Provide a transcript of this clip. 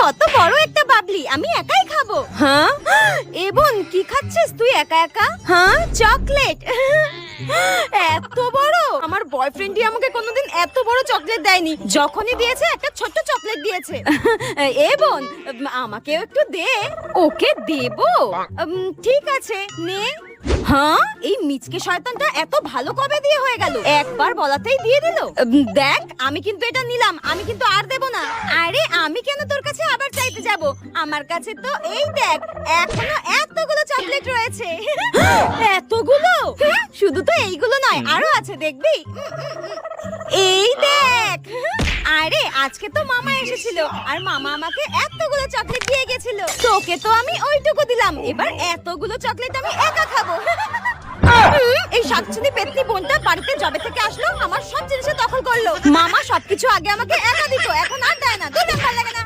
কত বড় একটা বাবলি, আমি একাই খাবো। হ্যাঁ এবন, কি খাচ্ছিস তুই একা একা? হ্যাঁ চকলেট। এত বড়? আমার বয়ফ্রেন্ডই আমাকে কোনোদিন এত বড় চকলেট দেয়নি। যখনই দিয়েছে একটা ছোট্ট চকলেট দিয়েছে। এবন আমাকেও একটু দে। ওকে দেবো? ঠিক আছে নে। হ্যাঁ এই মিচকে শয়তানটা এত ভালো কবে দিয়ে হয়ে গেল? একবার বলাতেই দিয়ে দিল। দেখ আমি কিন্তু এটা নিলাম, আমি কিন্তু আর দেব না। আরে আমি কেন তোর কাছে আবার চাইতে যাব? আমার কাছে তো এই দেখ এখনো এতগুলো চকলেট রয়েছে। এতগুলো? শুধু তো এইগুলো নয়, আরো আছে দেখবি। এই দেখ। আরে আজকে তো মামা এসেছিল আর মামা আমাকে এতগুলো চকলেট দিয়ে গেছিল। তোকে তো আমি ওইটুকু দিলাম, এবার এতগুলো চকলেট আমি একা খাবো। এই শাকচুনি পেতনি বোনটা বাড়িতে জবে থেকে আসলো আমার সব জিনিসে দখল করলো। মামা সবকিছু আগে আমাকে একা দিত, এখন আর দেয় না। দুই নাম্বার লাগে না।